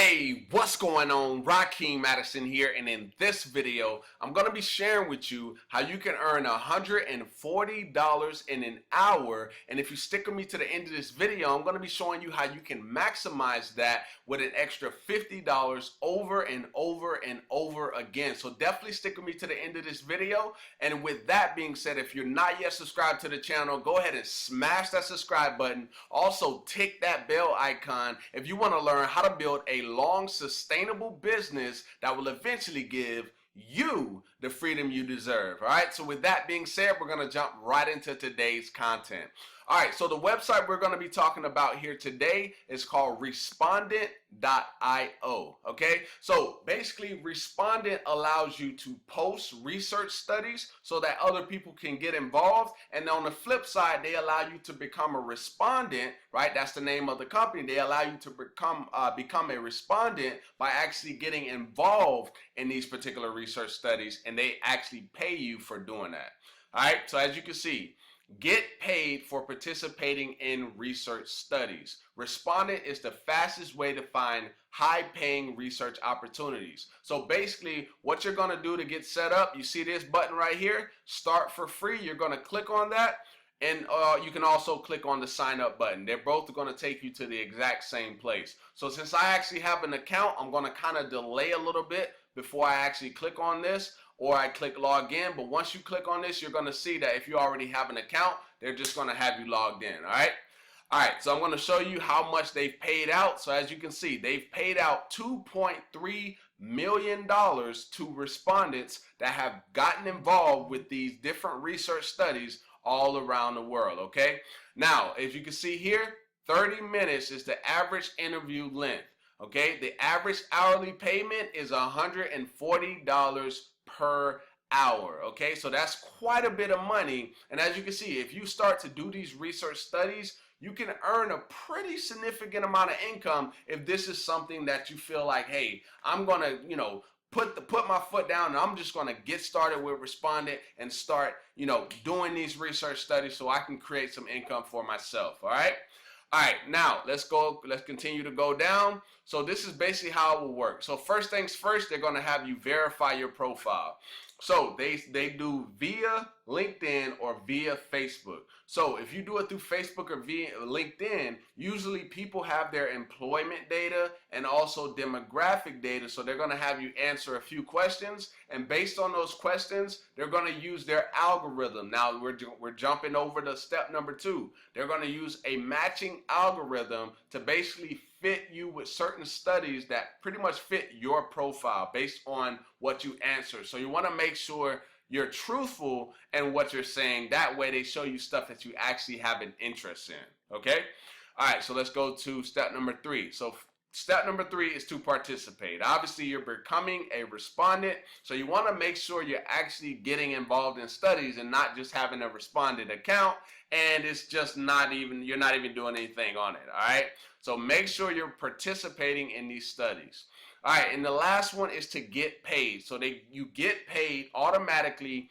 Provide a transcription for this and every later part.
Hey, what's going on? Rakeem Madison here, and in this video, I'm going to be sharing with you how you can earn $140 in an hour. And if you stick with me to the end of this video, I'm going to be showing you how you can maximize that with an extra $50 over and over and over again. So definitely stick with me to the end of this video. And with that being said, if you're not yet subscribed to the channel, go ahead and smash that subscribe button. Also, tick that bell icon if you want to learn how to build a long, sustainable business that will eventually give you the freedom you deserve. All right, so with that being said, we're going to jump right into today's content. All right, so the website we're going to be talking about here today is called respondent.io. Okay, so basically Respondent allows you to post research studies so that other people can get involved, and on the flip side, they allow you to become a respondent, right? That's the name of the company. They allow you to become a respondent by actually getting involved in these particular research studies, and they actually pay you for doing that. All right, so as you can see, get paid for participating in research studies. Respondent is the fastest way to find high-paying research opportunities. So basically, what you're going to do to get set up, you see this button right here, start for free. You're going to click on that, and you can also click on the sign up button. They're both going to take you to the exact same place. So since I actually have an account, I'm going to kind of delay a little bit before I actually click on this, or I click log in. But once you click on this, you're going to see that if you already have an account, they're just going to have you logged in. All right, so I'm going to show you how much they've paid out. So as you can see, they've paid out $2.3 million to respondents that have gotten involved with these different research studies all around the world. Okay, now as you can see here, 30 minutes is the average interview length. Okay, the average hourly payment is $140 per hour. Okay, so that's quite a bit of money. And as you can see, if you start to do these research studies, you can earn a pretty significant amount of income if this is something that you feel like, hey, I'm gonna, put my foot down and I'm just gonna get started with Respondent and start, doing these research studies so I can create some income for myself. All right, now let's continue to go down. So this is basically how it will work. So first things first, they're going to have you verify your profile. So they do via LinkedIn or via Facebook. So if you do it through Facebook or via LinkedIn, usually people have their employment data and also demographic data. So they're going to have you answer a few questions, and based on those questions, they're going to use their algorithm. Now we're jumping over to step number 2. They're going to use a matching algorithm to basically fit you with certain studies that pretty much fit your profile based on what you answer. So you want to make sure you're truthful in what you're saying. That way they show you stuff that you actually have an interest in. Okay? All right, so let's go to step number 3. So step number 3 is to participate. Obviously, you're becoming a respondent, so you want to make sure you're actually getting involved in studies and not just having a respondent account and it's just you're not even doing anything on it. All right, so make sure you're participating in these studies. All right, and the last one is to get paid. So you get paid automatically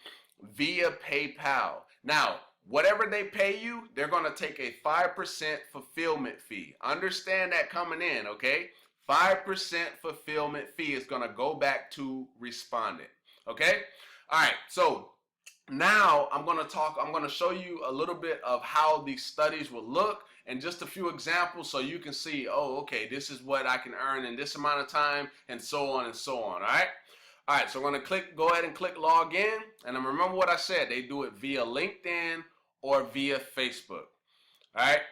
via PayPal. Now, whatever they pay you, they're going to take a 5% fulfillment fee. Understand that coming in, okay? 5% fulfillment fee is going to go back to Respondent, okay? All right, so now I'm going to show you a little bit of how these studies will look and just a few examples so you can see, oh, okay, this is what I can earn in this amount of time, and so on and so on. All right? All right, so I'm going to go ahead and click log in, and remember what I said, they do it via LinkedIn or via Facebook. All right,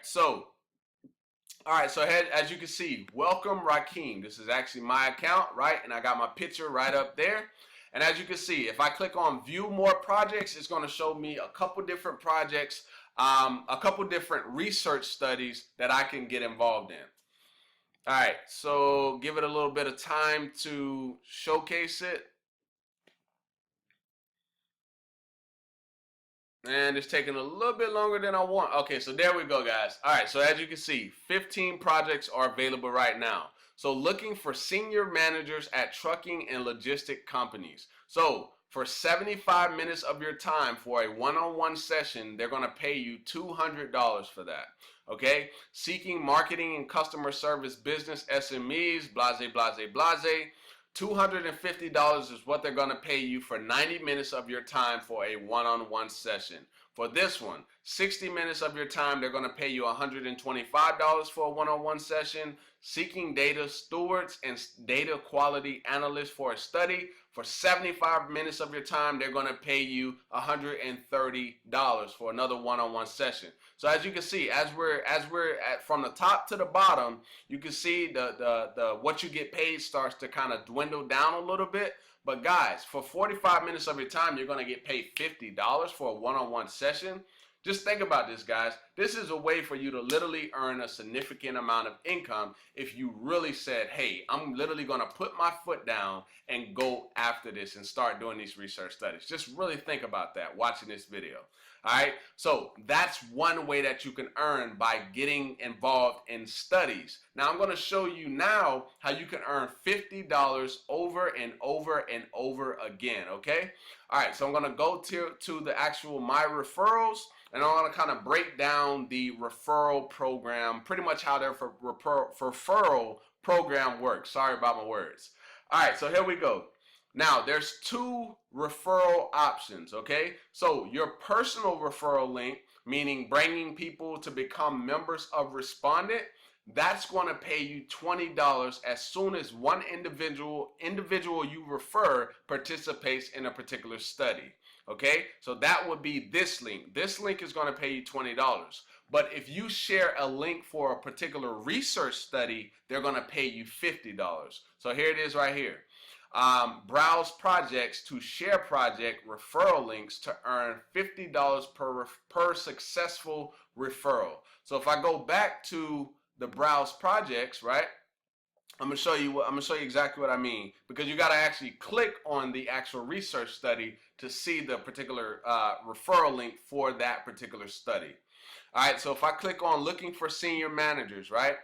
so as you can see, welcome Rakeem. This is actually my account, right? And I got my picture right up there. And as you can see, if I click on view more projects, it's going to show me a couple different projects, a couple different research studies that I can get involved in. All right, so give it a little bit of time to showcase it. And it's taking a little bit longer than I want. Okay, so there we go, guys. All right, so as you can see, 15 projects are available right now. So looking for senior managers at trucking and logistic companies. So for 75 minutes of your time for a one-on-one session, they're going to pay you $200 for that. Okay, seeking marketing and customer service business SMEs, blase, blase, blase. $250 is what they're going to pay you for 90 minutes of your time for a one-on-one session. For this one, 60 minutes of your time, they're going to pay you $125 for a one-on-one session. Seeking data stewards and data quality analysts for a study, for 75 minutes of your time, they're going to pay you $130 for another one-on-one session. So as you can see, as we're at from the top to the bottom, you can see the what you get paid starts to kind of dwindle down a little bit. But guys, for 45 minutes of your time, you're going to get paid $50 for a one-on-one session. Just think about this, guys. This is a way for you to literally earn a significant amount of income if you really said, hey, I'm literally going to put my foot down and go after this and start doing these research studies. Just really think about that watching this video. All right, so that's one way that you can earn by getting involved in studies. Now I'm going to show you now how you can earn $50 over and over and over again, okay? All right, so I'm going to go to the actual My Referrals, and I'm going to kind of break down the referral program, pretty much how their referral program works. Sorry about my words. All right, so here we go. Now, there's two referral options, okay? So your personal referral link, meaning bringing people to become members of Respondent, that's going to pay you $20 as soon as one individual you refer participates in a particular study, okay? So that would be this link. This link is going to pay you $20. But if you share a link for a particular research study, they're going to pay you $50. So here it is right here. Browse projects to share project referral links to earn $50 per successful referral. So if I go back to the browse projects, right, I'm gonna show you exactly what I mean, because you got to actually click on the actual research study to see the particular referral link for that particular study. All right, so if I click on looking for senior managers, right?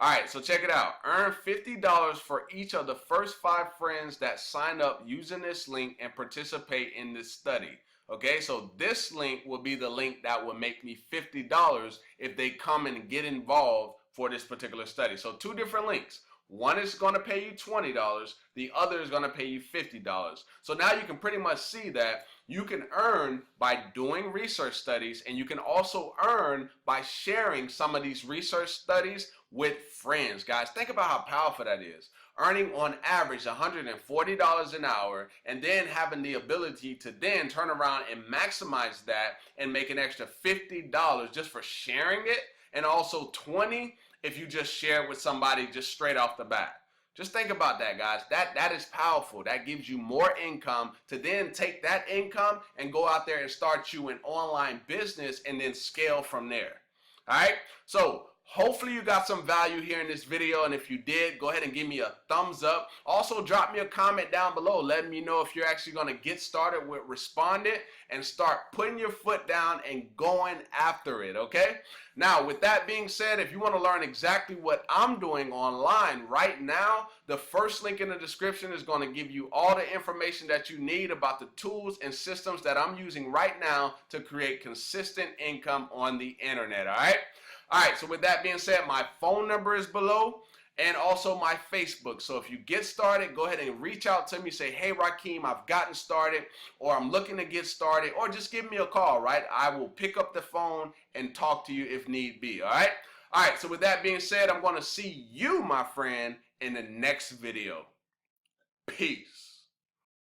All right, so check it out. Earn $50 for each of the first 5 friends that sign up using this link and participate in this study. Okay, so this link will be the link that will make me $50 if they come and get involved for this particular study. So 2 different links. One is going to pay you $20. The other is going to pay you $50. So now you can pretty much see that you can earn by doing research studies, and you can also earn by sharing some of these research studies with friends. Guys, think about how powerful that is. Earning on average $140 an hour, and then having the ability to then turn around and maximize that and make an extra $50 just for sharing it, and also $20 if you just share it with somebody just straight off the bat. Just think about that, guys. That is powerful. That gives you more income to then take that income and go out there and start you an online business and then scale from there. All right? So hopefully you got some value here in this video, and if you did, go ahead and give me a thumbs up. Also, drop me a comment down below letting me know if you're actually going to get started with Respondent and start putting your foot down and going after it, okay? Now, with that being said, if you want to learn exactly what I'm doing online right now, the first link in the description is going to give you all the information that you need about the tools and systems that I'm using right now to create consistent income on the internet, all right? All right, so with that being said, my phone number is below and also my Facebook. So if you get started, go ahead and reach out to me. Say, hey, Rakeem, I've gotten started, or I'm looking to get started, or just give me a call, right? I will pick up the phone and talk to you if need be, all right? All right, so with that being said, I'm going to see you, my friend, in the next video. Peace.